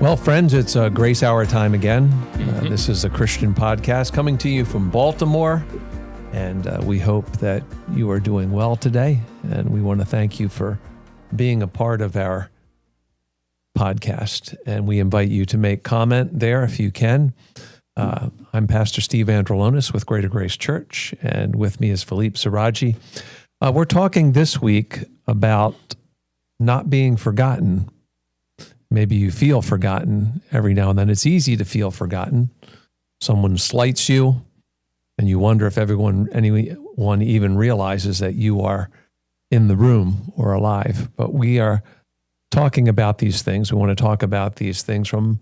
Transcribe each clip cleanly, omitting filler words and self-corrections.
Well, friends, it's a Grace Hour time again. This is a Christian podcast coming to you from Baltimore, and we hope that you are doing well today, and we want to thank you for being a part of our podcast, and we invite you to make comment there if you can. I'm Pastor Steve Andrulonis with Greater Grace Church, and with me is Philippe Serradji. We're talking this week about not being forgotten. Maybe you feel forgotten every now and then. It's easy to feel forgotten. Someone slights you, and you wonder if anyone even realizes that you are in the room or alive. But we are talking about these things. We want to talk about these things from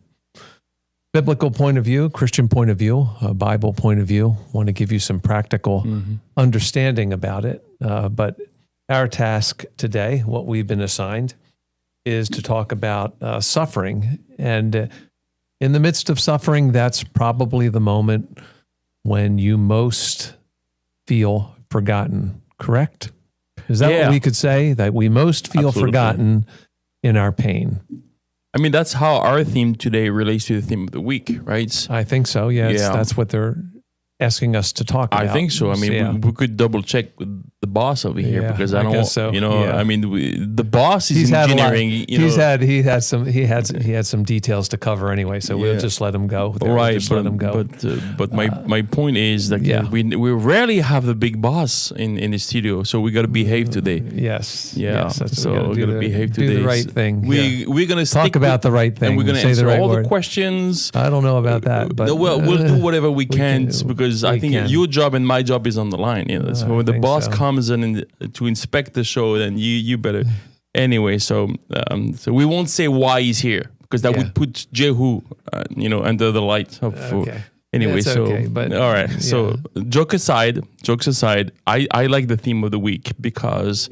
biblical point of view, Christian point of view, a Bible point of view. Want to give you some practical understanding about it. But our task today, what we've been assigned, is to talk about suffering. And in the midst of suffering, that's probably the moment when you most feel forgotten, correct? Is that what we could say? That we most feel forgotten in our pain? I mean, that's how our theme today relates to the theme of the week, right? I think so, yes. Yeah. That's what they're asking us to talk about. I think so. I mean, we could double check with the boss over here because I don't want, so. I mean, the boss is engineering. He had some details to cover anyway, so we'll just let him go. Let him go. But my point is that we rarely have the big boss in the studio, so we got to behave today. Yes. So we got to behave today. Do the right thing. We're gonna talk about the right thing, and we're gonna say answer the right all word. the questions. I don't know about that, but we'll do whatever we can because I think your job and my job is on the line. So when the boss comes in to inspect the show, then you better. Anyway, so we won't say why he's here because that would put Jehu, under the light. Anyway, but all right. So jokes aside, I like the theme of the week because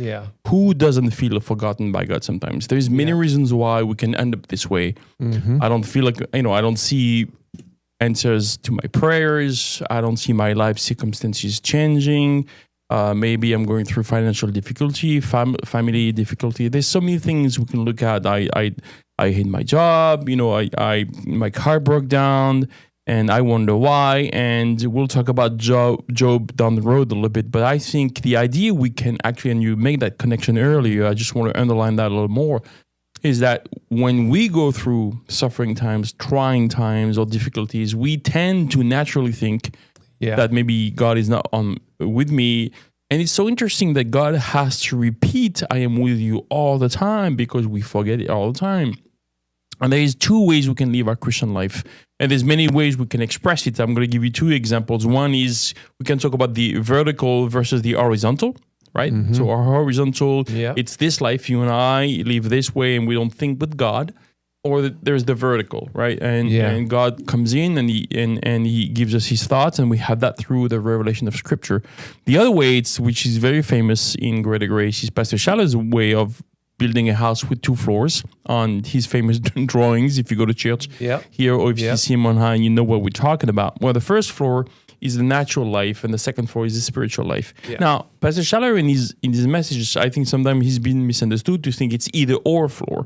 who doesn't feel forgotten by God sometimes? There's many reasons why we can end up this way. I don't feel like, I don't see answers to my prayers. I don't see my life circumstances changing. Maybe I'm going through financial difficulty, family difficulty. There's so many things we can look at. I hate my job. My car broke down, and I wonder why. And we'll talk about Job down the road a little bit. But I think the idea we can actually, and you made that connection earlier, I just want to underline that a little more, is that when we go through suffering times, trying times, or difficulties, we tend to naturally think that maybe God is not with me. And it's so interesting that God has to repeat, I am with you all the time, because we forget it all the time. And there is two ways we can live our Christian life. And there's many ways we can express it. I'm going to give you two examples. One is we can talk about the vertical versus the horizontal. Right? So our horizontal, it's this life, you and I live this way and we don't think with God, or there's the vertical, right? And God comes in and he gives us his thoughts, and we have that through the revelation of Scripture. The other way, which is very famous in Greater Grace, is Pastor Challer's way of building a house with 2 floors on his famous drawings. If you go to church here, or if you see him on high, you know what we're talking about. Well, the first floor is the natural life, and the second floor is the spiritual life. Now, Pastor Challer in his messages, I think sometimes he's been misunderstood to think it's either or floor.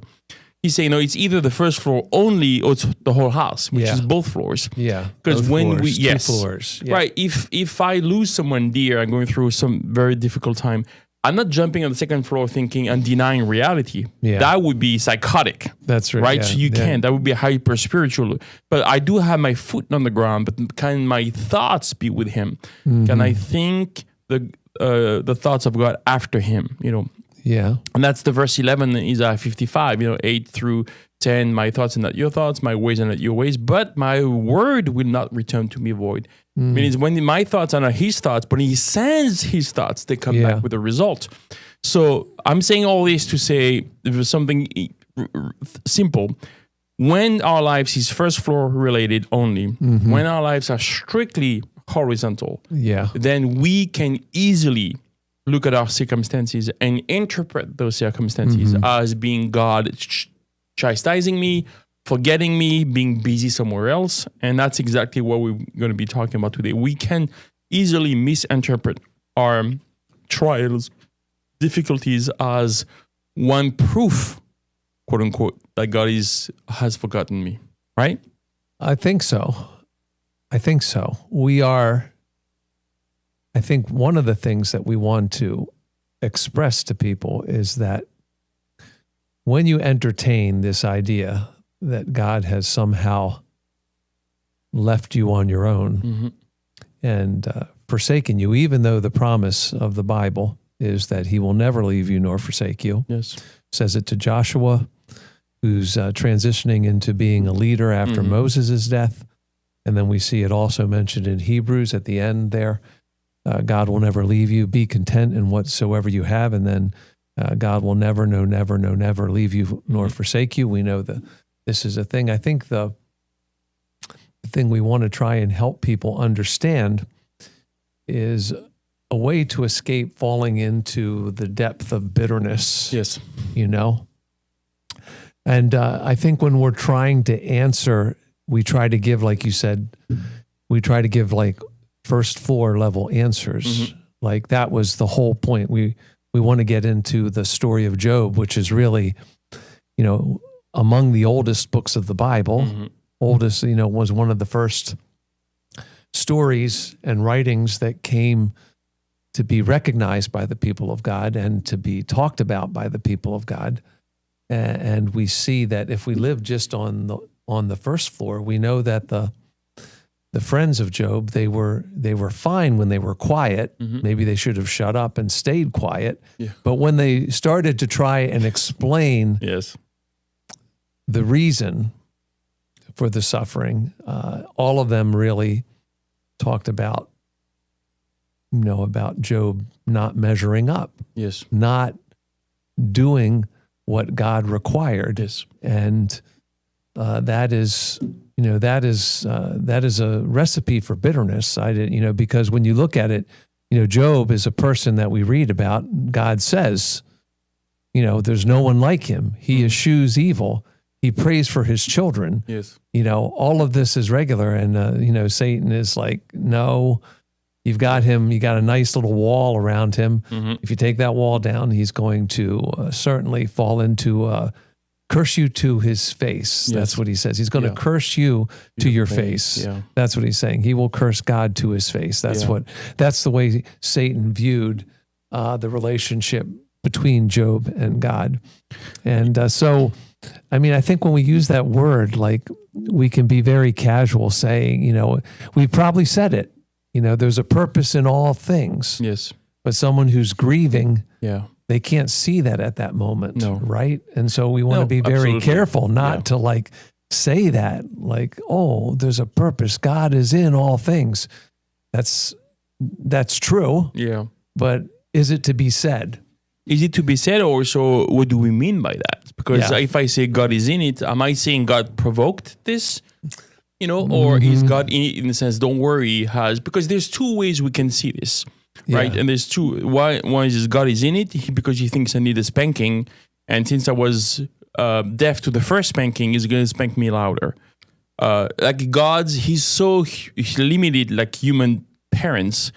He's saying, no, it's either the first floor only, or it's the whole house, which is both floors. Because when floors, 2 floors. Right. If I lose someone dear, I'm going through some very difficult time, I'm not jumping on the second floor thinking and denying reality. That would be psychotic. That's right. Right? So you can't. That would be hyper spiritual. But I do have my foot on the ground, but can my thoughts be with him? Can I think the thoughts of God after him? And that's the verse 11 in Isaiah 55, 8 through 10. My thoughts are not your thoughts, my ways are not your ways, but my word will not return to me void. Meaning when my thoughts are not his thoughts, but he sends his thoughts, they come back with a result. So I'm saying all this to say there's something simple. When our lives is first floor related only, when our lives are strictly horizontal, then we can easily look at our circumstances and interpret those circumstances as being God chastising me, forgetting me, being busy somewhere else. And that's exactly what we're going to be talking about today. We can easily misinterpret our trials, difficulties as one proof quote unquote, that God has forgotten me, right? I think so. I think one of the things that we want to express to people is that when you entertain this idea that God has somehow left you on your own and forsaken you, even though the promise of the Bible is that he will never leave you nor forsake you. Yes. Says it to Joshua, who's transitioning into being a leader after Moses' death. And then we see it also mentioned in Hebrews at the end there. God will never leave you. Be content in whatsoever you have. And then God will never, no, never, no, never leave you nor forsake you. We know that this is a thing. I think the thing we want to try and help people understand is a way to escape falling into the depth of bitterness. Yes. You know? And I think when we're trying to answer, we try to give, like you said, like first floor level answers. Like that was the whole point. We want to get into the story of Job, which is really, you know, among the oldest books of the Bible. Oldest, you know, was one of the first stories and writings that came to be recognized by the people of God and to be talked about by the people of God. And we see that if we live just on the first floor, we know that the friends of Job, they were fine when they were quiet. Maybe they should have shut up and stayed quiet. Yeah. But when they started to try and explain the reason for the suffering, all of them really talked about, you know, about Job not measuring up, not doing what God required, and that is, you know, that is a recipe for bitterness. Because when you look at it, you know, Job is a person that we read about. God says, you know, there's no one like him. He eschews evil. He prays for his children. Yes. You know, all of this is regular, and you know, Satan is like, no. You've got him, you got a nice little wall around him. If you take that wall down, he's going to certainly fall into, curse you to his face. That's what he says. He's going to curse you to your face. That's what he's saying. He will curse God to his face. That's the way Satan viewed the relationship between Job and God. And so, I mean, I think when we use that word, like, we can be very casual saying, you know, we've probably said it. You know, there's a purpose in all things. Yes. But someone who's grieving, they can't see that at that moment, right? And so we want to be very careful not to like say that, like, oh, there's a purpose. God is in all things. That's true. Yeah. But is it to be said? Is it to be said, or so what do we mean by that? Because if I say God is in it, am I saying God provoked this? You know, or is God in it in the sense, don't worry, he has, because there's two ways we can see this, right? And there's two. One is God is in it because he thinks I need a spanking. And since I was deaf to the first spanking, he's going to spank me louder. Like he's so limited, like human parents,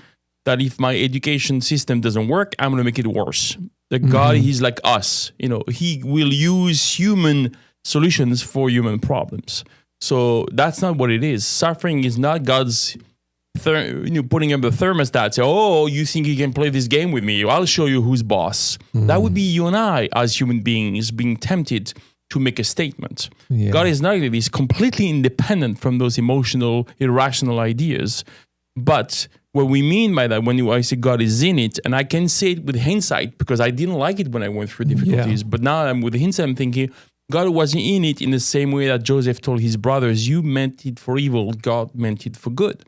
that if my education system doesn't work, I'm going to make it worse. Like God, he's like us. You know, he will use human solutions for human problems. So that's not what it is. Suffering is not God's putting up the thermostat, say, oh, you think you can play this game with me? I'll show you who's boss. That would be you and I as human beings being tempted to make a statement. God is not. He's completely independent from those emotional, irrational ideas. But what we mean by that, when I say God is in it, and I can say it with hindsight because I didn't like it when I went through difficulties, but now I'm with hindsight, I'm thinking, God wasn't in it in the same way that Joseph told his brothers, you meant it for evil, God meant it for good.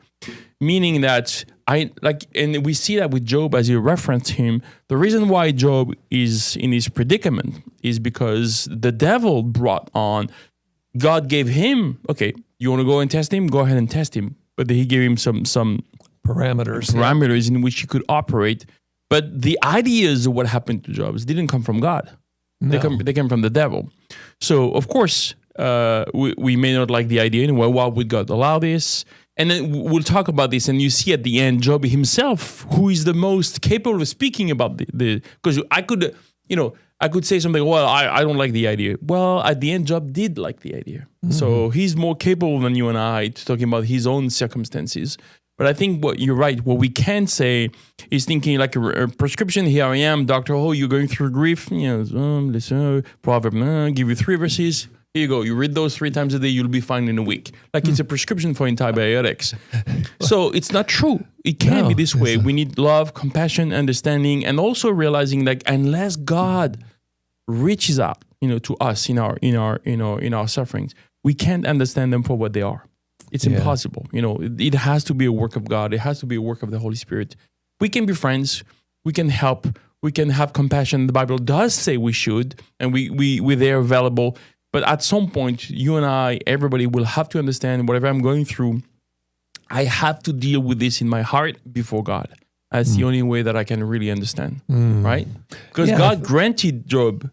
Meaning that and we see that with Job as you referenced him, the reason why Job is in his predicament is because the devil brought on, God gave him, okay, you want to go and test him? Go ahead and test him. But he gave him some parameters in which he could operate. But the ideas of what happened to Job didn't come from God. No. They came from the devil. So, of course, we may not like the idea anyway. Why would God allow this? And then we'll talk about this. And you see at the end, Job himself, who is the most capable of speaking about because I could say something, well, I don't like the idea. Well, at the end, Job did like the idea. So he's more capable than you and I to talking about his own circumstances. But I think you're right. What we can say is thinking like a prescription. Here I am, doctor. Oh, you're going through grief. Listen, proverb, give you 3 verses. Here you go. You read those 3 times a day. You'll be fine in a week. Like it's a prescription for antibiotics. So it's not true. It can't be this way. We need love, compassion, understanding, and also realizing that unless God reaches out, to us in our sufferings, we can't understand them for what they are. It's impossible. It has to be a work of God. It has to be a work of the Holy Spirit. We can be friends. We can help. We can have compassion. The Bible does say we should, and we're there available. But at some point, you and I, everybody will have to understand whatever I'm going through, I have to deal with this in my heart before God. That's the only way that I can really understand, right? Because God granted Job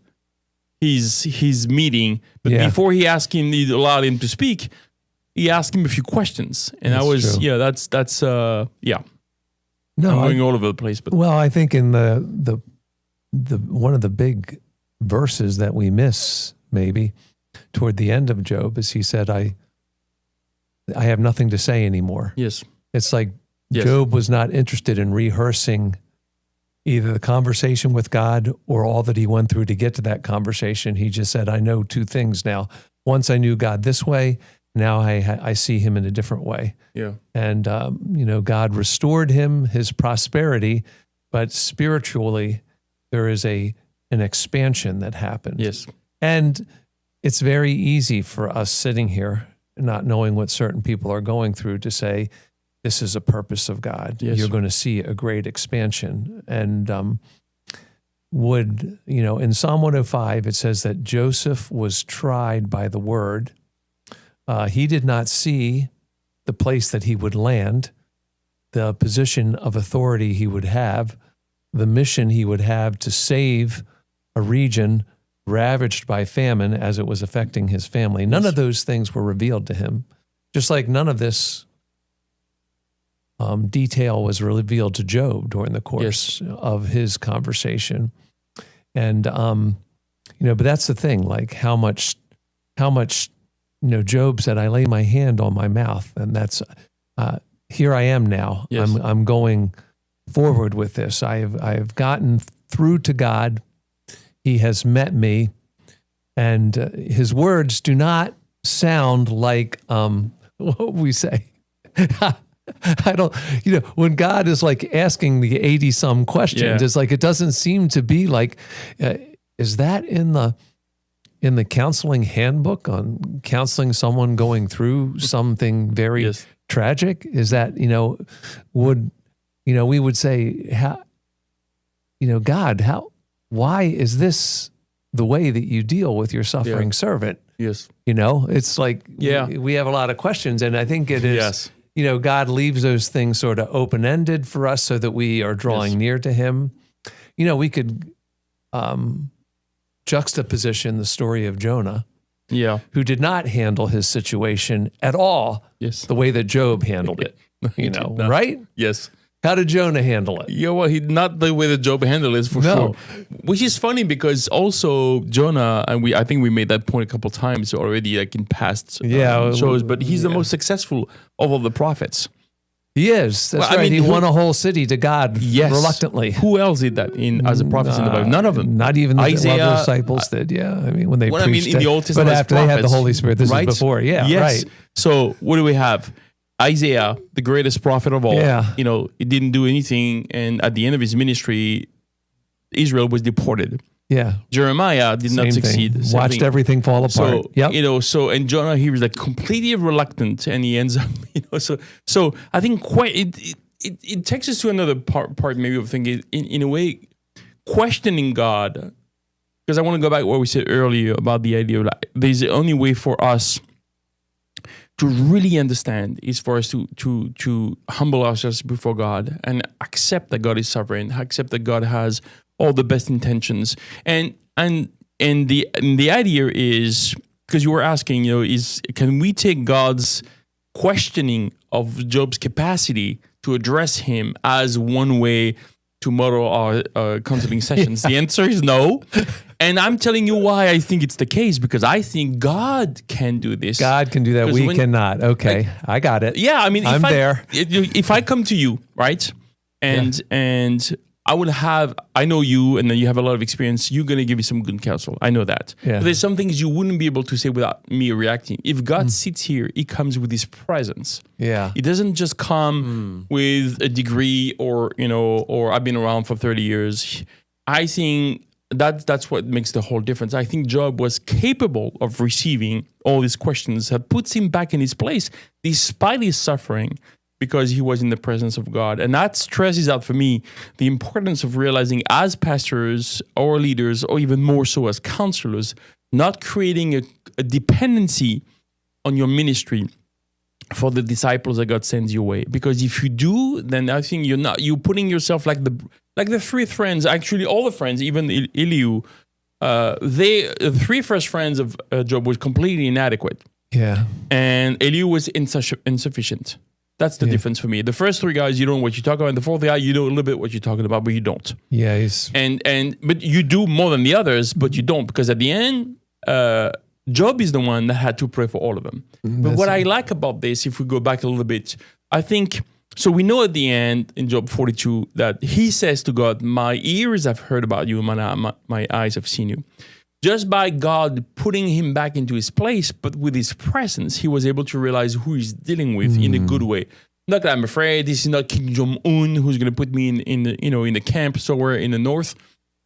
his meeting, but before he allowed him to speak, he asked him a few questions, and that's true. No, I'm going all over the place, but I think in the one of the big verses that we miss maybe toward the end of Job is he said, I have nothing to say anymore. Yes, it's like Job was not interested in rehearsing either the conversation with God or all that he went through to get to that conversation. He just said, I know 2 things now. Once I knew God this way, now I see him in a different way. Yeah. And, God restored him, his prosperity, but spiritually there is an expansion that happened. Yes. And it's very easy for us sitting here, not knowing what certain people are going through, to say, this is a purpose of God. Yes. You're going to see a great expansion. And in Psalm 105, it says that Joseph was tried by the word. He did not see the place that he would land, the position of authority he would have, the mission he would have to save a region ravaged by famine as it was affecting his family. None of those things were revealed to him, just like none of this detail was revealed to Job during the course of his conversation. And, but that's the thing, like how much, Job said, I lay my hand on my mouth, and that's, here I am now. Yes. I'm going forward with this. I've gotten through to God. He has met me, and his words do not sound like what we say. I don't, when God is like asking the 80-some questions, it's like, it doesn't seem to be like, is that in the counseling handbook on counseling someone going through something very tragic? Is that, we would say, God, why is this the way that you deal with your suffering servant? Yes. It's like, we have a lot of questions, and I think it is, God leaves those things sort of open-ended for us so that we are drawing near to him. We could juxtaposition the story of Jonah, who did not handle his situation at all the way that Job handled it, right? Yes. How did Jonah handle it? Not the way that Job handled it, for sure. Which is funny because also Jonah, and I think we made that point a couple of times already, like in past shows, but he's the most successful of all the prophets. He is. That's right. He won a whole city to God reluctantly. Who else did that as a prophet in the Bible? None of them. Not even Isaiah, the disciples did. When they preached in the Old Testament, but after they had the Holy Spirit, this is before. Right. So what do we have? Isaiah, the greatest prophet of all, he didn't do anything, and at the end of his ministry, Israel was deported. Yeah. Jeremiah did not succeed. Watched everything fall apart. And Jonah, he was like completely reluctant, and he ends up, so I think it takes us to another part maybe of thinking, in a way, questioning God, because I want to go back to what we said earlier about the idea of like, there's the only way for us to really understand is for us to humble ourselves before God and accept that God is sovereign, accept that God has all the best intentions, and the idea is, because you were asking, is can we take God's questioning of Job's capacity to address him as one way to model our counseling sessions? The answer is no. And I'm telling you why I think it's the case, because I think God can do this. God can do that. We cannot. Okay. I got it. Yeah. I mean, I'm there. If I come to you, right? And I know you, and then you have a lot of experience. You're going to give me some good counsel. I know that. Yeah. But there's some things you wouldn't be able to say without me reacting. If God sits here, he comes with his presence. Yeah. He doesn't just come with a degree or I've been around for 30 years. I think that's what makes the whole difference. I think Job was capable of receiving all these questions that puts him back in his place despite his suffering, because he was in the presence of God. And that stresses out for me the importance of realizing, as pastors or leaders, or even more so as counselors, not creating a dependency on your ministry for the disciples that God sends your way. Because if you do, then I think you're putting yourself like the three friends, actually all the friends, even Elihu, the three first friends of Job were completely inadequate. Yeah. And Elihu was insufficient. That's the difference for me. The first three guys, you don't know what you're talking about. The fourth guy, you know a little bit what you're talking about, but you don't. Yeah. But you do more than the others, but you don't, because at the end, Job is the one that had to pray for all of them. But what I like about this, if we go back a little bit, I think, so we know at the end in Job 42 that he says to God, my ears have heard about you, my eyes have seen you. Just by God putting him back into his place, but with his presence, he was able to realize who he's dealing with in a good way. Not that I'm afraid this is not Kim Jong-un who's going to put me in the camp somewhere in the north,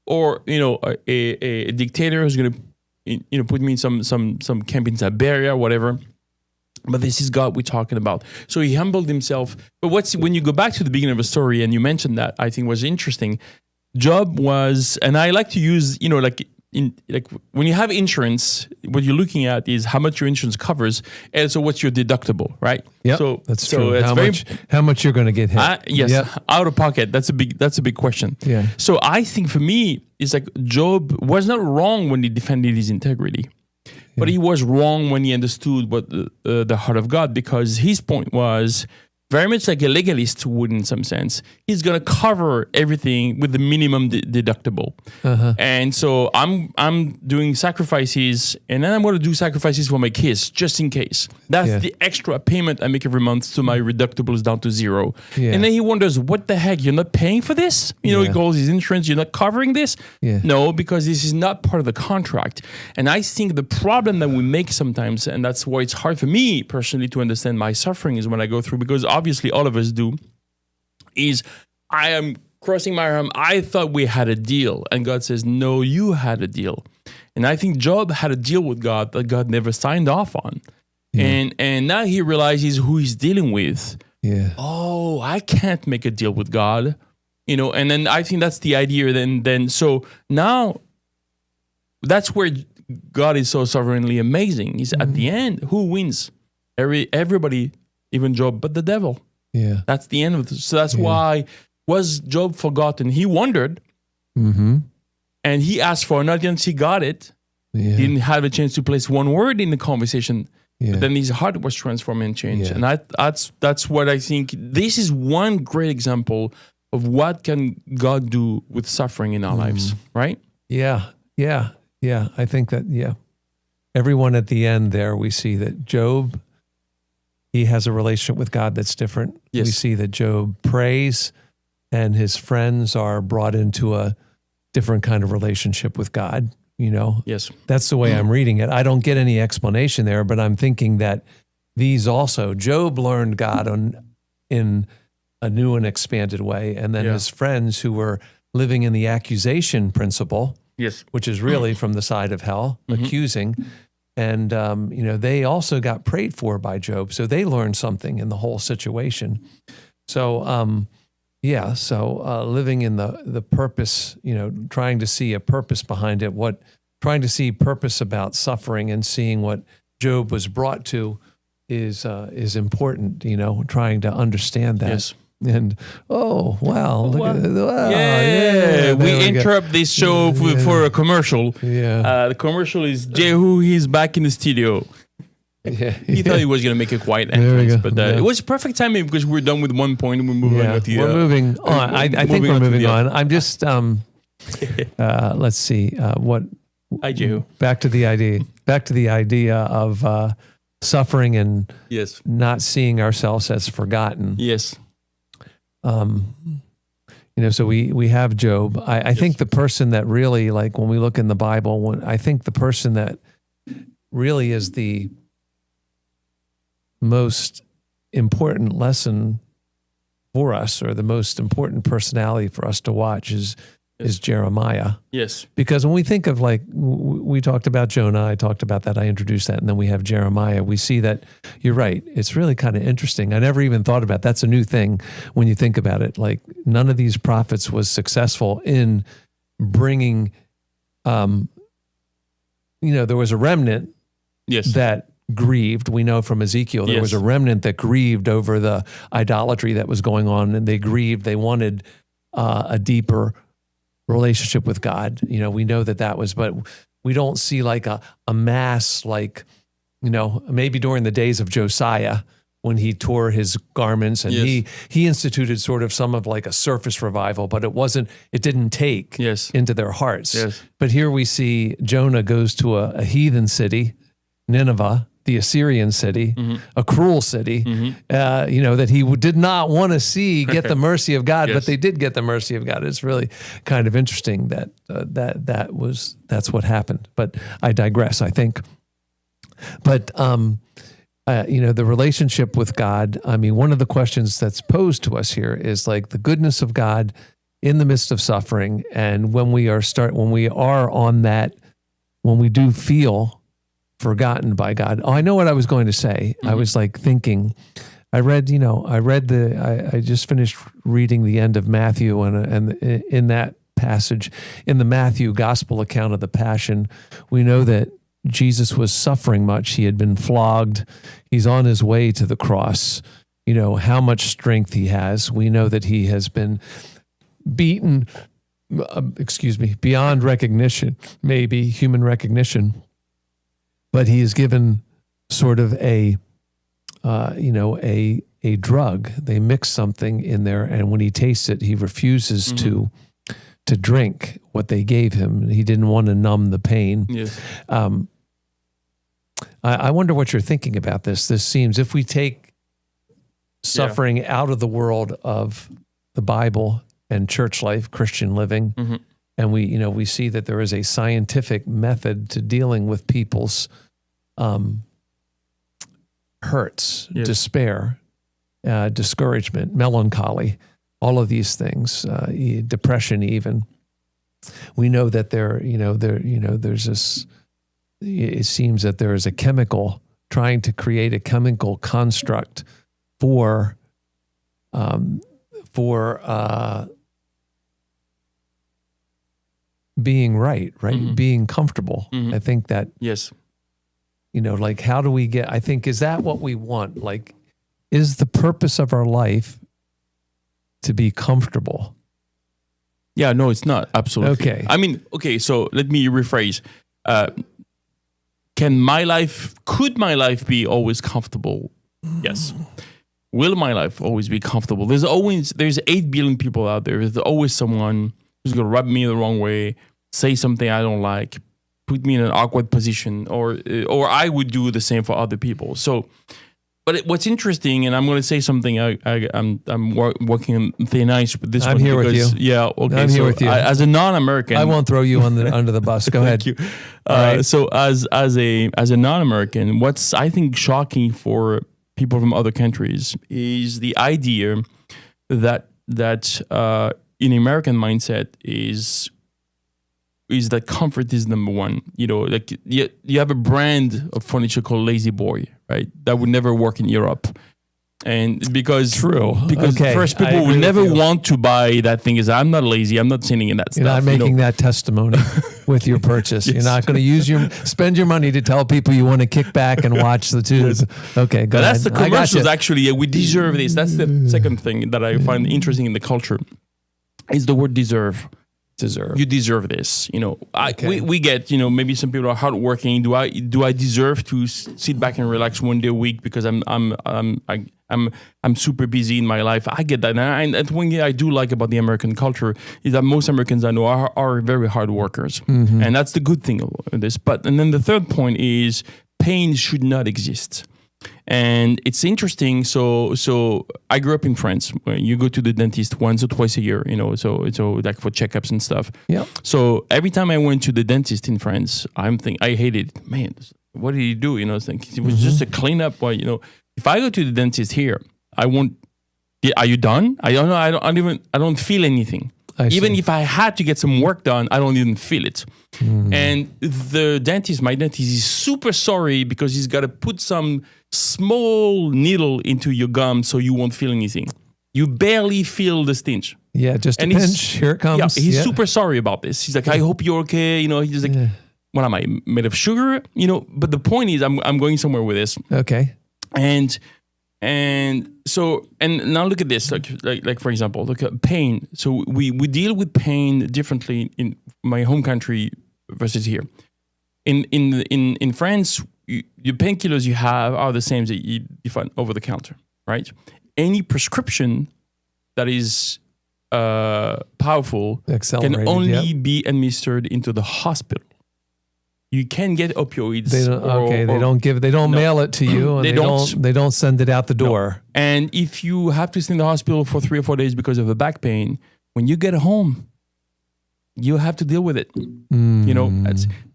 or a dictator who's going to put me in some camp in Siberia, whatever. But this is God we're talking about. So he humbled himself. But when you go back to the beginning of the story, and you mentioned that, I think was interesting. Job was, and I like to use, when you have insurance, what you're looking at is how much your insurance covers, and so what's your deductible, right? Yeah, so that's true. How much you're going to get hit? Yes, out of pocket. That's a big question. Yeah. So I think for me, it's like Job was not wrong when he defended his integrity, but he was wrong when he understood what the heart of God, because his point was very much like a legalist would in some sense. He's going to cover everything with the minimum deductible. And so I'm doing sacrifices, and then I'm going to do sacrifices for my kids just in case. That's the extra payment I make every month, so my deductible is down to zero. Yeah. And then he wonders, what the heck, you're not paying for this? He calls his insurance, you're not covering this? Yeah. No, because this is not part of the contract. And I think the problem that we make sometimes, and that's why it's hard for me personally to understand my suffering, is when I go through, because obviously all of us do, is I am crossing my arm. I thought we had a deal. And God says, no, you had a deal. And I think Job had a deal with God that God never signed off on. Yeah. And now he realizes who he's dealing with. Yeah. Oh, I can't make a deal with God. And then I think that's the idea. Then so now that's where God is so sovereignly amazing. He's at the end, who wins? Everybody, even Job, but the devil. Yeah. That's the end of it. So that's why was Job forgotten? He wondered, and he asked for an audience. He got it. Yeah. He didn't have a chance to place one word in the conversation. Yeah. But then his heart was transformed and changed. Yeah. And that's what I think. This is one great example of what can God do with suffering in our lives, right? Yeah. I think that, everyone at the end there, we see that Job, he has a relationship with God that's different. Yes. We see that Job prays, and his friends are brought into a different kind of relationship with God. Yes, that's the way I'm reading it. I don't get any explanation there, but I'm thinking that these also, Job learned God in a new and expanded way, and then his friends who were living in the accusation principle, which is really from the side of hell, accusing. And, they also got prayed for by Job. So they learned something in the whole situation. So, living in the purpose, trying to see a purpose behind it, trying to see purpose about suffering and seeing what Job was brought to is important, trying to understand that. Yes. And look at that. We interrupt this show for a commercial. Yeah. The commercial is Jehu. He's back in the studio. He thought he was going to make a quiet entrance, but it was perfect timing because we're done with one point and we're moving on. We're moving on. I think we're moving on. I'm just, let's see, back to the idea of suffering and not seeing ourselves as forgotten. Yes. So we have Job. I think the person that really, like when we look in the Bible, I think the person that really is the most important lesson for us, or the most important personality for us to watch is Jeremiah. Yes. Because when we think of, like, we talked about Jonah, I talked about that, I introduced that, and then we have Jeremiah. We see that, you're right, it's really kind of interesting. I never even thought about that's a new thing when you think about it. Like, none of these prophets was successful in bringing, there was a remnant that grieved. We know from Ezekiel, there was a remnant that grieved over the idolatry that was going on, and they grieved. They wanted a deeper relationship with God. We know that was, but we don't see like a mass, like, maybe during the days of Josiah when he tore his garments and he instituted sort of some of like a surface revival, but it didn't take into their hearts. Yes. But here we see Jonah goes to a heathen city, Nineveh, the Assyrian city, a cruel city, that he did not want to see get the mercy of God, but they did get the mercy of God. It's really kind of interesting that that's what happened. But I digress, I think. But the relationship with God. I mean, one of the questions that's posed to us here is like the goodness of God in the midst of suffering, and when we do feel forgotten by God. Oh, I know what I was going to say. I was like thinking, I just finished reading the end of Matthew, and in that passage, in the Matthew gospel account of the Passion, we know that Jesus was suffering much. He had been flogged. He's on his way to the cross. How much strength he has. We know that he has been beaten, beyond recognition, maybe human recognition. But he is given sort of a drug. They mix something in there, and when he tastes it, he refuses to drink what they gave him. He didn't want to numb the pain. Yes. I wonder what you're thinking about this. This seems, if we take suffering out of the world of the Bible and church life, Christian living, and we see that there is a scientific method to dealing with people's hurts, despair, discouragement, melancholy, all of these things, depression even. We know that there's this, it seems that there is a chemical trying to create a chemical construct for being right, being comfortable. I think that, like, how do we get, I think, is that what we want? Like, is the purpose of our life to be comfortable? Yeah, no, it's not. Absolutely. Okay. I mean, so let me rephrase. Could my life be always comfortable? Yes. Will my life always be comfortable? There's 8 billion people out there. There's always someone who's going to rub me the wrong way, say something I don't like, put me in an awkward position, or I would do the same for other people. So, but what's interesting, and I'm going to say something, I'm working on thin ice with this one. I'm here with you. Yeah, okay. I'm here with you. As a non-American, I won't throw you under the bus. Go ahead. Thank you. Right. So as a non-American, what's I think shocking for people from other countries is the idea that in American mindset is that comfort is number one. Like you have a brand of furniture called Lazy Boy, right? That would never work in Europe. And because first people will never want to buy that thing. Is I'm not lazy. I'm not sitting in that stuff. You're not making that testimony with your purchase. Yes. You're not going to spend your money to tell people you want to kick back and watch the tubes. Okay, go ahead. That's the commercials. Actually, we deserve this. That's the second thing that I find interesting in the culture. Is the word deserve. deserve. You deserve this. We get, maybe some people are hardworking. Do I deserve to sit back and relax one day a week because I'm super busy in my life? I get that. And one thing I do like about the American culture is that most Americans I know are very hard workers. Mm-hmm. And that's the good thing of this. And then the third point is pain should not exist. And it's interesting. So I grew up in France. You go to the dentist once or twice a year, so like for checkups and stuff. Yeah. So every time I went to the dentist in France, I hated it. Man, what did he do? It was just a cleanup. If I go to the dentist here, I won't. Are you done? I don't know. I don't feel anything. Even if I had to get some work done, I don't even feel it. And my dentist is super sorry because he's got to put some small needle into your gum so you won't feel anything. You barely feel the stench. Yeah, just a pinch. Here it comes. Yeah, he's super sorry about this. He's like, I hope you're okay. He's like, what am I, made of sugar? But the point is, I'm going somewhere with this. Okay. And now look at this, like for example, look at pain. So we deal with pain differently in my home country versus here. In France, your painkillers you have are the same that you find over the counter, right? Any prescription that is powerful can only be administered into the hospital. You can get opioids. They don't mail it to you, and they don't send it out the door. No. And if you have to stay in the hospital for 3 or 4 days because of a back pain, when you get home, you have to deal with it.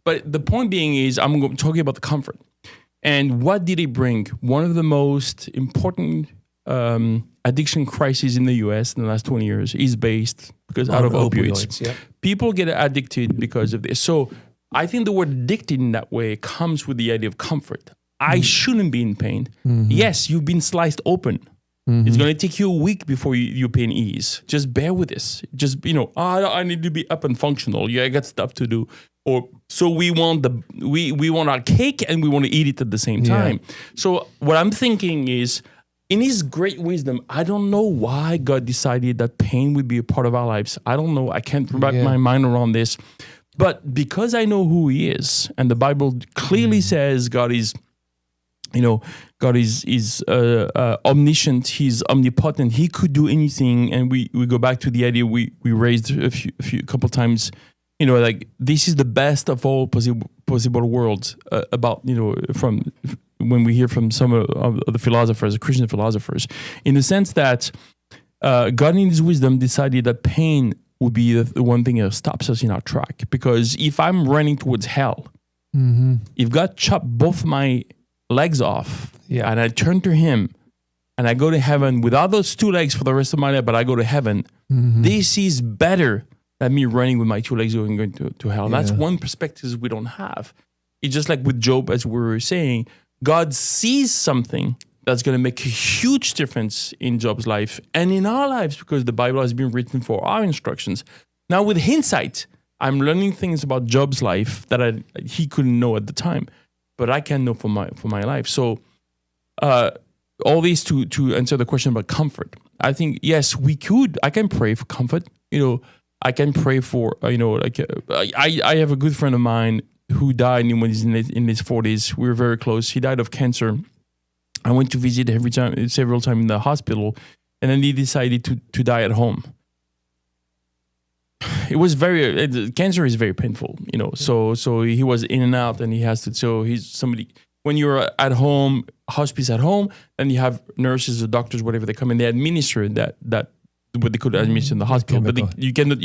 But the point being is, I'm talking about the comfort. And what did it bring? One of the most important addiction crises in the U.S. in the last 20 years is based out of opioids. Yep. People get addicted because of this. So I think the word addicted in that way comes with the idea of comfort. I shouldn't be in pain. Mm-hmm. Yes, you've been sliced open. Mm-hmm. It's going to take you a week before your pain ease. Just bear with this. Just, I need to be up and functional. Yeah, I got stuff to do. So we want we want our cake and we want to eat it at the same time. Yeah. So what I'm thinking is, in his great wisdom, I don't know why God decided that pain would be a part of our lives. I don't know. I can't wrap my mind around this. But because I know who he is, and the Bible clearly says God is omniscient, he's omnipotent, he could do anything. And we go back to the idea we raised a couple times, like this is the best of all possible worlds about, from when we hear from some of the philosophers, Christian philosophers, in the sense that God in his wisdom decided that pain would be the one thing that stops us in our track. Because if I'm running towards hell, if God chopped both my legs off and I turn to him and I go to heaven without those 2 legs for the rest of my life, but I go to heaven, this is better than me running with my 2 legs going to hell. That's one perspective we don't have. It's just like with Job, as we were saying, God sees something that's going to make a huge difference in Job's life and in our lives, because the Bible has been written for our instructions. Now, with hindsight, I'm learning things about Job's life that he couldn't know at the time, but I can know for my life. So, all these to answer the question about comfort. I think yes, I can pray for comfort. I can pray for I have a good friend of mine who died when he's in his 40s. We were very close. He died of cancer. I went to visit several times in the hospital, and then he decided to die at home. It was cancer is very painful, so he was in and out, and he has to, so he's somebody, when you're at home, hospice at home, and you have nurses or doctors, whatever, they come and they administer that what they could administer in the hospital, but you cannot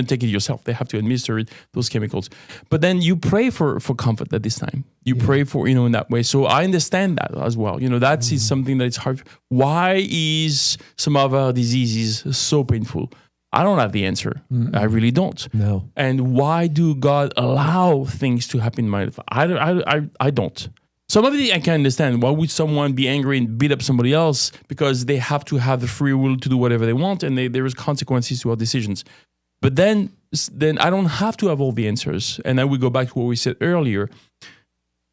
take it yourself. They have to administer those chemicals. But then you pray for comfort at this time. You pray for, in that way. So I understand that as well. That is something that it's hard. Why is some of our diseases so painful? I don't have the answer. I really don't. No. And why do God allow things to happen in my life? I don't. Some of it I can understand. Why would someone be angry and beat up somebody else? Because they have to have the free will to do whatever they want, and there is consequences to our decisions. But then I don't have to have all the answers. And then we go back to what we said earlier.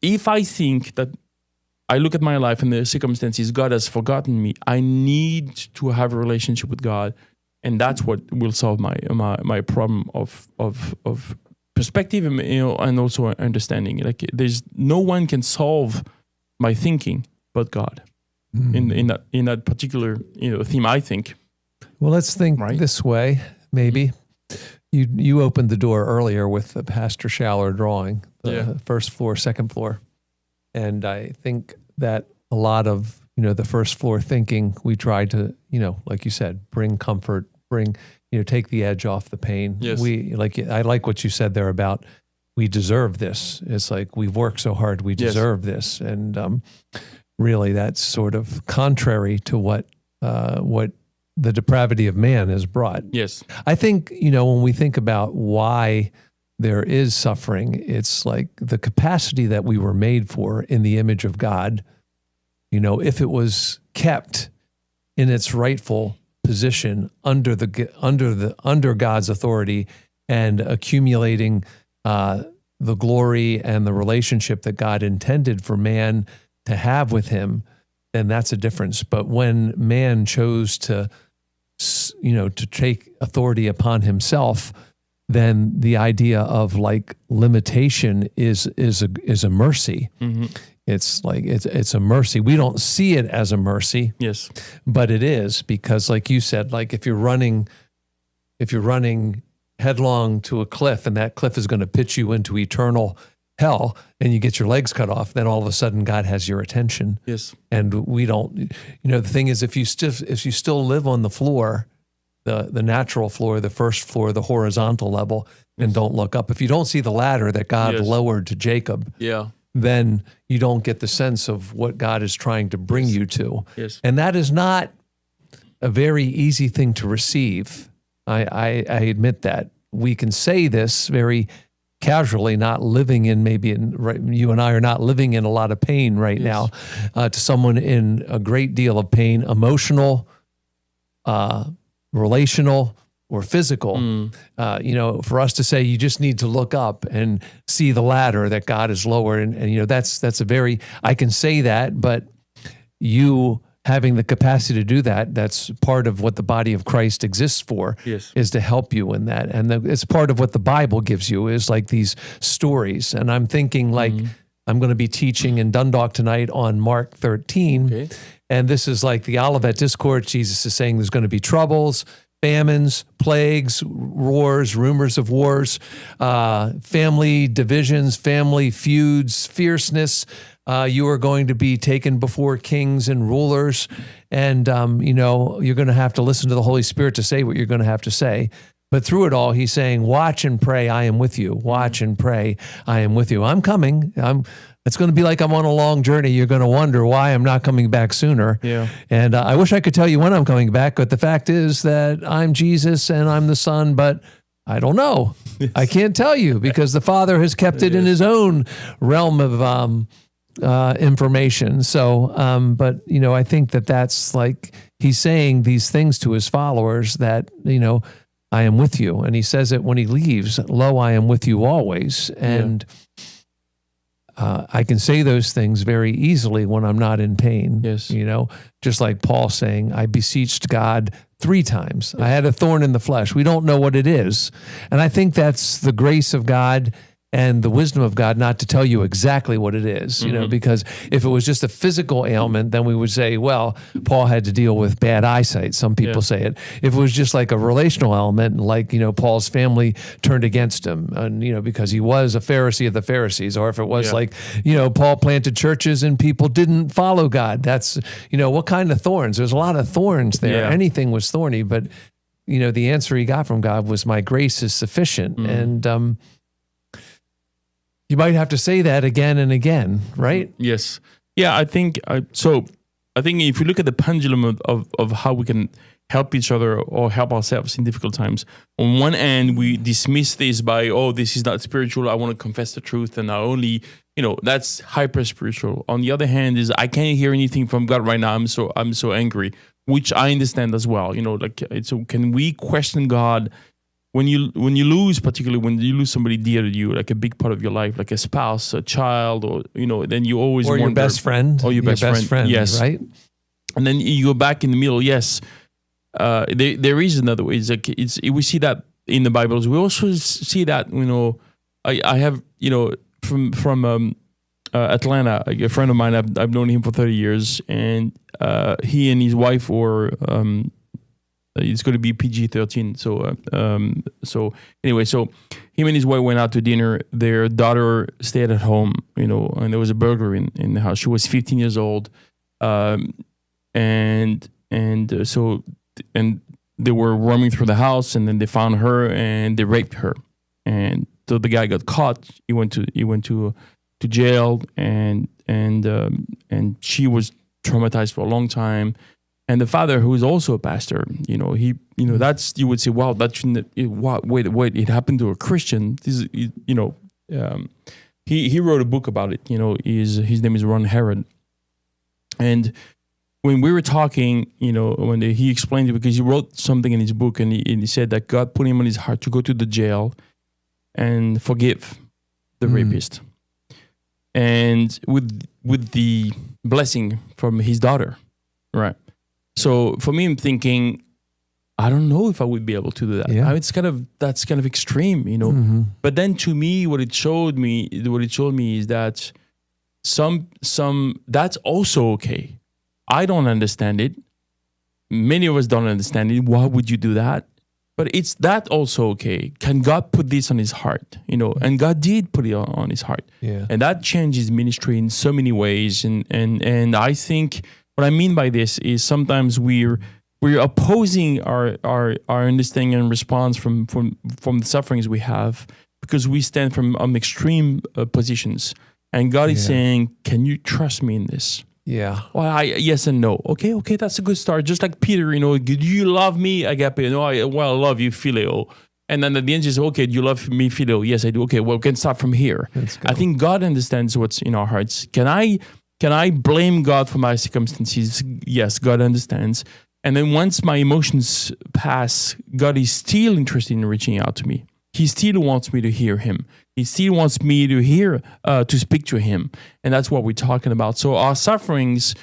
If I think that I look at my life and the circumstances, God has forgotten me, I need to have a relationship with God. and that's what will solve my problem of perspective, and also understanding. Like there's no one can solve my thinking but God in that particular theme, I think. Well, let's think this way, maybe. You opened the door earlier with the Pastor Schaller drawing, the first floor, second floor. And I think that a lot of, the first floor thinking, we try to, like you said, bring comfort, take the edge off the pain. Yes. I like what you said there about we deserve this. It's like we've worked so hard, we deserve this. And really that's sort of contrary to what the depravity of man has brought. Yes. I think, when we think about why there is suffering, it's like the capacity that we were made for in the image of God, if it was kept in its rightful position under God's authority and accumulating the glory and the relationship that God intended for man to have with him, then that's a difference. But when man chose to take authority upon himself, then the idea of like limitation is a mercy. Mm-hmm. It's like it's a mercy. We don't see it as a mercy. Yes, but it is, because like you said, like if you're running headlong to a cliff and that cliff is going to pitch you into eternal hell and you get your legs cut off, then all of a sudden God has your attention. Yes. And we don't, the thing is, if you still live on the floor, the natural floor, the first floor, the horizontal level, and don't look up, if you don't see the ladder that God lowered to Jacob, then you don't get the sense of what God is trying to bring you to. Yes. And that is not a very easy thing to receive. I admit that. We can say this very casually, not living in you and I are not living in a lot of pain right now. To someone in a great deal of pain, emotional, relational, or physical, for us to say you just need to look up and see the ladder that God has lowered, and that's a very, I can say that, but you having the capacity to do that, that's part of what the body of Christ exists for, is to help you in that. And it's part of what the Bible gives you, is like these stories. And I'm thinking like, I'm going to be teaching in Dundalk tonight on Mark 13. Okay. And this is like the Olivet Discourse. Jesus is saying there's going to be troubles, famines, plagues, wars, rumors of wars, family divisions, family feuds, fierceness. You are going to be taken before kings and rulers, and you're going to have to listen to the Holy Spirit to say what you're going to have to say. But through it all, he's saying, watch and pray, I am with you. Watch and pray, I am with you. I'm coming. It's going to be like I'm on a long journey. You're going to wonder why I'm not coming back sooner. Yeah. And I wish I could tell you when I'm coming back, but the fact is that I'm Jesus and I'm the Son, but I don't know. Yes. I can't tell you, because the Father has kept it in his own realm of information. So, but I think that's like, he's saying these things to his followers that, I am with you. And he says it when he leaves, lo, I am with you always. And I can say those things very easily when I'm not in pain. Yes. Just like Paul saying, I beseeched God 3 times. Yes. I had a thorn in the flesh. We don't know what it is. And I think that's the grace of God and the wisdom of God not to tell you exactly what it is, because if it was just a physical ailment, then we would say, well, Paul had to deal with bad eyesight. Some people say it. If it was just like a relational element, like, Paul's family turned against him, and, because he was a Pharisee of the Pharisees, or if it was like, Paul planted churches and people didn't follow God, that's, what kind of thorns? There's a lot of thorns there. Yeah. Anything was thorny, but, the answer he got from God was, my grace is sufficient. And, you might have to say that again and again, right? Yes. Yeah, I think so. I think if you look at the pendulum of how we can help each other or help ourselves in difficult times, on one end, we dismiss this by, this is not spiritual. I want to confess the truth, and I only, that's hyper spiritual. On the other hand, is I can't hear anything from God right now. I'm so angry, which I understand as well. So can we question God? When you lose, particularly when you lose somebody dear to you, like a big part of your life, like a spouse, a child, or then you always wonder, your best friend, or your best friend, yes, right. And then you go back in the middle. Yes, there is another way. It's like we see that in the Bibles. We also see that I have from Atlanta, a friend of mine. I've known him for 30 years, and he and his wife were. It's going to be PG-13. So anyway, so him and his wife went out to dinner. Their daughter stayed at home, and there was a burglar in the house. She was 15 years old, and they were roaming through the house, and then they found her and they raped her. And so the guy got caught. He went to jail, and she was traumatized for a long time. And the father, who is also a pastor, that's, you would say, wow, that shouldn't. Wait, it happened to a Christian. This is, he wrote a book about it. His name is Ron Herod. And when we were talking, when he explained it, because he wrote something in his book, and he said that God put him on his heart to go to the jail and forgive the rapist, and with the blessing from his daughter, right? So for me, I'm thinking, I don't know if I would be able to do that. Yeah. That's kind of extreme, But then to me, what it showed me is that some that's also okay. I don't understand it. Many of us don't understand it. Why would you do that? But it's that also okay. Can God put this on his heart? And God did put it on his heart. Yeah. And that changes ministry in so many ways. And I think what I mean by this is sometimes we're opposing our understanding and response from the sufferings we have, because we stand from extreme positions. And God is saying, can you trust me in this? Yeah. Well, yes and no. Okay, that's a good start. Just like Peter, do you love me, agape? No, I love you, phileo. And then at the end, you say, okay, do you love me, phileo? Yes, I do. Okay, well, we can start from here. I think God understands what's in our hearts. Can I blame God for my circumstances? Yes, God understands. And then once my emotions pass, God is still interested in reaching out to me. He still wants me to hear him. He still wants me to speak to him. And that's what we're talking about. So our sufferings,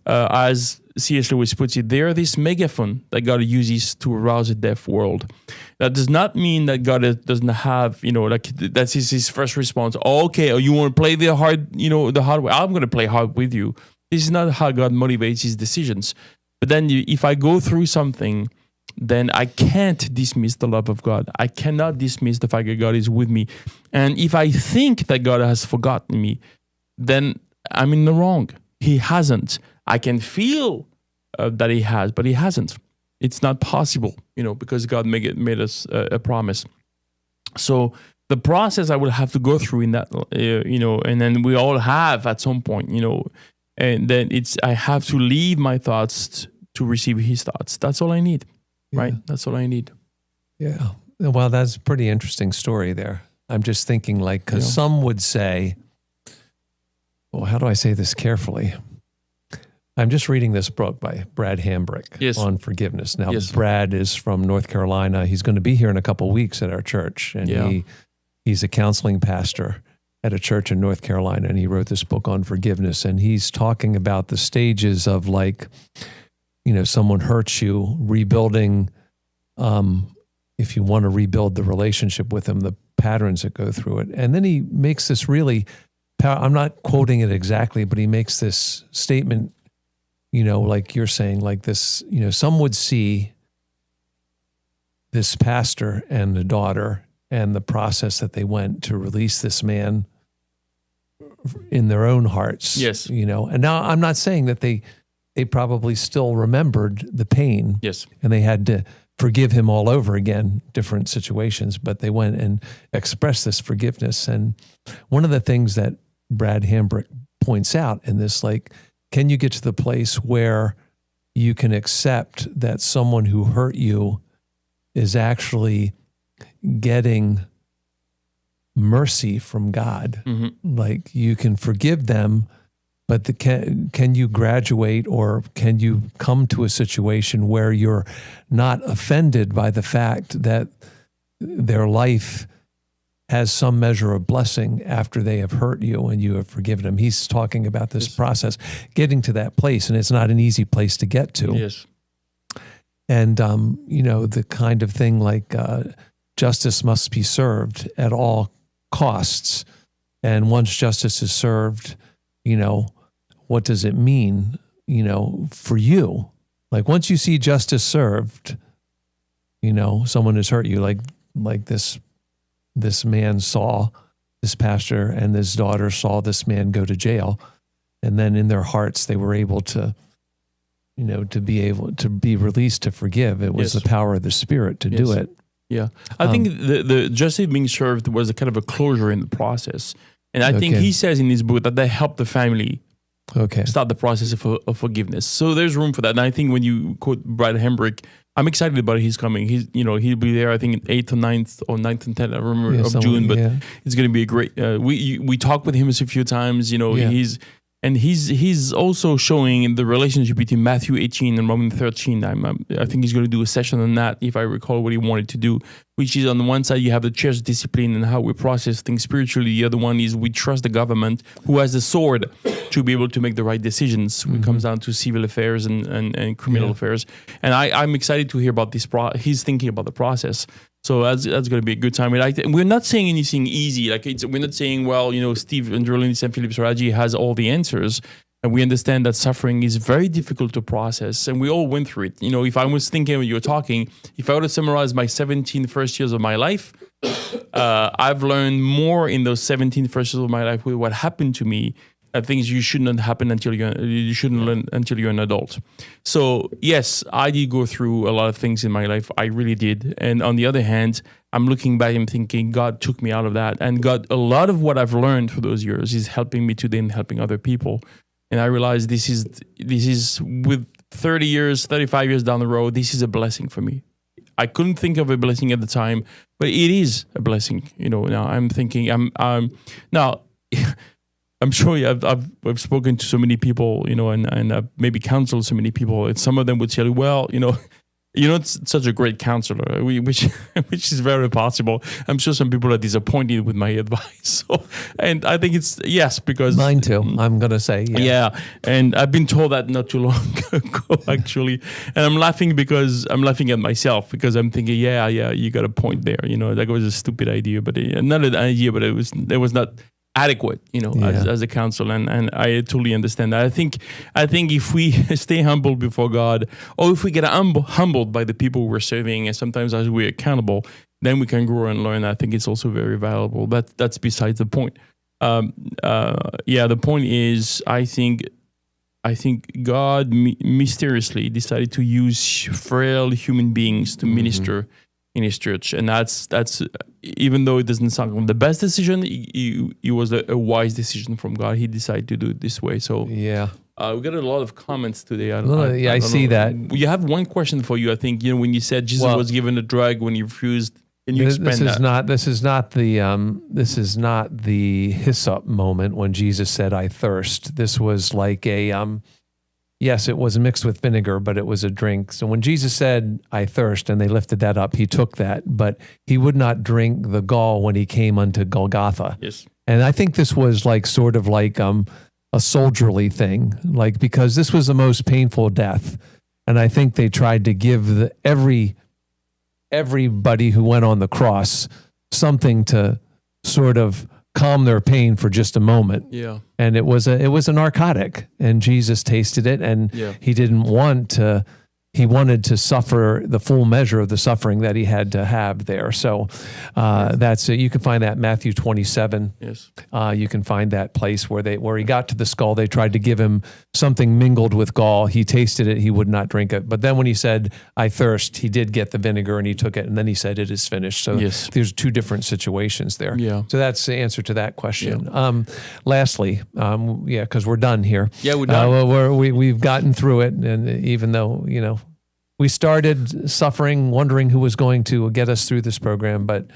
as C.S. Lewis puts it, they are this megaphone that God uses to arouse a deaf world. That does not mean that God doesn't have, that's his first response. Okay, you want to play the hard way? I'm going to play hard with you. This is not how God motivates his decisions. But then if I go through something, then I can't dismiss the love of God. I cannot dismiss the fact that God is with me. And if I think that God has forgotten me, then I'm in the wrong. He hasn't. I can feel that he has, but he hasn't. It's not possible, because God made us a promise. So the process I will have to go through in that, and then we all have at some point, and then I have to leave my thoughts to receive his thoughts. That's all I need. Right? That's all I need. Yeah. Well, that's a pretty interesting story there. I'm just thinking because some would say, well, how do I say this carefully? I'm just reading this book by Brad Hambrick on forgiveness. Now, Brad is from North Carolina. He's going to be here in a couple of weeks at our church. And he's a counseling pastor at a church in North Carolina. And he wrote this book on forgiveness. And he's talking about the stages of someone hurts you, rebuilding, if you want to rebuild the relationship with them, the patterns that go through it. And then he makes this I'm not quoting it exactly, but he makes this statement, like you're saying, like this, some would see this pastor and the daughter and the process that they went to release this man in their own hearts. Yes. And now I'm not saying that they probably still remembered the pain. Yes. And they had to forgive him all over again, different situations, but they went and expressed this forgiveness. And one of the things that Brad Hambrick points out in this, can you get to the place where you can accept that someone who hurt you is actually getting mercy from God? Mm-hmm. You can forgive them, but can you graduate, or can you come to a situation where you're not offended by the fact that their life has some measure of blessing after they have hurt you and you have forgiven them? He's talking about this process, getting to that place, and it's not an easy place to get to. Yes. And, the kind of thing like justice must be served at all costs. And once justice is served, what does it mean, for you? Like once you see justice served, someone has hurt you, like this man saw this pastor and his daughter saw this man go to jail. And then in their hearts, they were able to, to be released to forgive. It was the power of the Spirit to do it. Yeah. I think the justice being served was a kind of a closure in the process. And I think he says in his book that they helped the family start the process of forgiveness. So there's room for that. And I think when you quote Brad Hembrick, I'm excited about his coming. He'll be there, I think, 8th or 9th or 9th and 10th, I remember, of June. But it's going to be a great, we talked with him a few times, he's also showing the relationship between Matthew 18 and Romans 13. I think he's going to do a session on that, if I recall what he wanted to do, which is on the one side, you have the church discipline and how we process things spiritually. The other one is we trust the government, who has the sword to be able to make the right decisions when it comes down to civil affairs and criminal affairs. And I'm excited to hear about this. He's thinking about the process. So that's going to be a good time. We're not saying anything easy. We're not saying, Steve Andrulonis and Philippe Serradji has all the answers. And we understand that suffering is very difficult to process. And we all went through it. If I was thinking when you were talking, if I were to summarize my 17 first years of my life, I've learned more in those 17 first years of my life with what happened to me. Things you shouldn't happen you shouldn't learn until you're an adult. So yes, I did go through a lot of things in my life. I really did. And on the other hand, I'm looking back and thinking God took me out of that, and a lot of what I've learned through those years is helping me today and helping other people. And I realized this is with 30 years, 35 years down the road, this is a blessing for me. I couldn't think of a blessing at the time, but it is a blessing. Now I'm thinking now. I'm sure I've spoken to so many people, and I've maybe counseled so many people, and some of them would tell you, well, you're not such a great counselor, which is very possible. I'm sure some people are disappointed with my advice. And I think it's, because... Mine too, I'm going to say. Yeah, and I've been told that not too long ago, actually. And I'm laughing because I'm laughing at myself, because I'm thinking, you got a point there. That was a stupid idea, but not an idea, but it was not adequate, as a counsel, and I totally understand that. I think if we stay humble before God, or if we get humbled by the people we're serving, and sometimes as we're accountable, then we can grow and learn. I think it's also very valuable. That's besides the point. The point is, I think God mysteriously decided to use frail human beings to minister in his church, and that's even though it doesn't sound like the best decision, it was a wise decision from God. He decided to do it this way. So we got a lot of comments today. I see that. We have one question for you. I think when you said Jesus was given a drug when he refused. Can you explain that? This is not the hyssop moment when Jesus said, "I thirst." This was like a yes, it was mixed with vinegar, but it was a drink. So when Jesus said, "I thirst," and they lifted that up, he took that, but he would not drink the gall when he came unto Golgotha. Yes. And I think this was sort of like a soldierly thing, because this was the most painful death. And I think they tried to give everybody who went on the cross something to sort of calm their pain for just a moment. Yeah. And it was a narcotic, and Jesus tasted it, and he didn't want to. He wanted to suffer the full measure of the suffering that he had to have there. So that's it. You can find that Matthew 27. Yes. You can find that place where he got to the skull. They tried to give him something mingled with gall. He tasted it. He would not drink it. But then when he said, "I thirst," he did get the vinegar and he took it. And then he said, "It is finished." So there's two different situations there. Yeah. So that's the answer to that question. Yeah. Lastly, because we're done here. Yeah, we're done. We've gotten through it. And even though, we started suffering, wondering who was going to get us through this program, but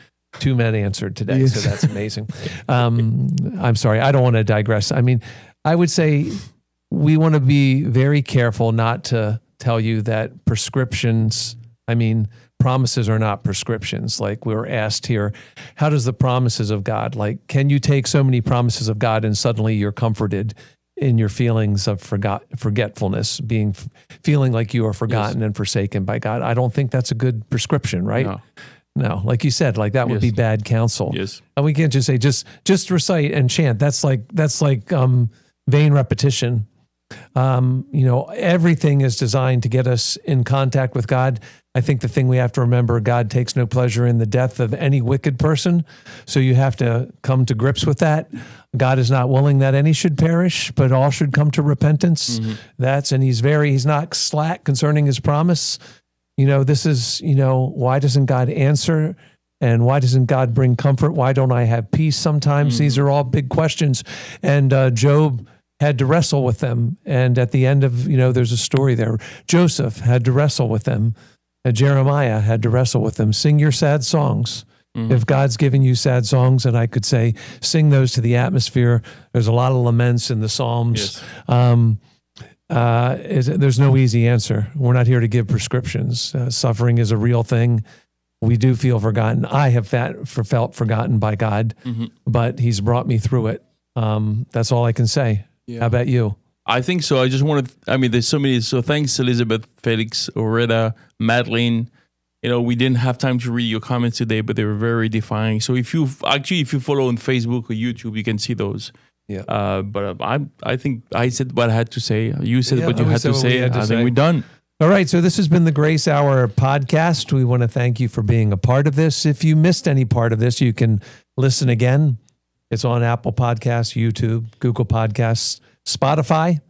2 men answered today, so that's amazing. I'm sorry, I don't want to digress. I mean, I would say we want to be very careful not to tell you that promises are not prescriptions. Like we were asked here, how does the promises of God, can you take so many promises of God and suddenly you're comforted in your feelings of forgetfulness, feeling like you are forgotten and forsaken by God. I don't think that's a good prescription, right? No, like you said, like that would be bad counsel. Yes. And we can't just say, just recite and chant. That's like vain repetition. Everything is designed to get us in contact with God. I think the thing we have to remember, God takes no pleasure in the death of any wicked person. So you have to come to grips with that. God is not willing that any should perish, but all should come to repentance. And he's not slack concerning his promise. This is, why doesn't God answer? And why doesn't God bring comfort? Why don't I have peace sometimes? These are all big questions. And Job had to wrestle with them. And at the end of, there's a story there. Joseph had to wrestle with them. Jeremiah had to wrestle with them. Sing your sad songs. If God's given you sad songs, and I could say, sing those to the atmosphere. There's a lot of laments in the Psalms. Yes. There's no easy answer. We're not here to give prescriptions. Suffering is a real thing. We do feel forgotten. I have felt forgotten by God, but he's brought me through it. That's all I can say. Yeah. How about you? I think so. I just want to, there's so many. So thanks, Elizabeth, Felix, Oretta, Madeline. We didn't have time to read your comments today, but they were very defining. So if you follow on Facebook or YouTube, you can see those. Yeah. But I think I said what I had to say. You said what you had to say. I think we're done. All right. So this has been the Grace Hour podcast. We want to thank you for being a part of this. If you missed any part of this, you can listen again. It's on Apple Podcasts, YouTube, Google Podcasts, Spotify,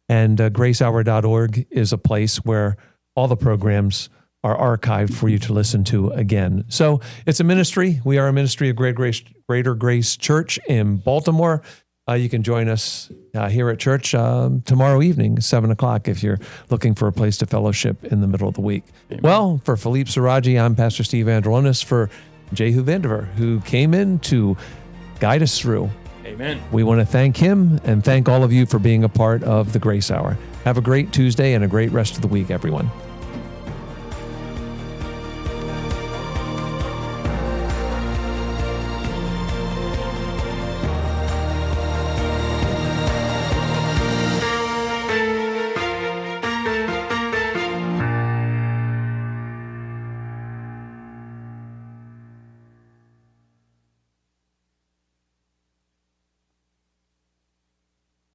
and gracehour.org is a place where all the programs are archived for you to listen to again. So it's a ministry. We are a ministry of Greater Grace Church in Baltimore. You can join us here at church tomorrow evening, 7:00, if you're looking for a place to fellowship in the middle of the week. Amen. Well, for Philippe Serradji, I'm Pastor Steve Andrulonis, for Jehu Vandiver, who came in to guide us through. Amen. We want to thank him and thank all of you for being a part of the Grace Hour. Have a great Tuesday and a great rest of the week, everyone.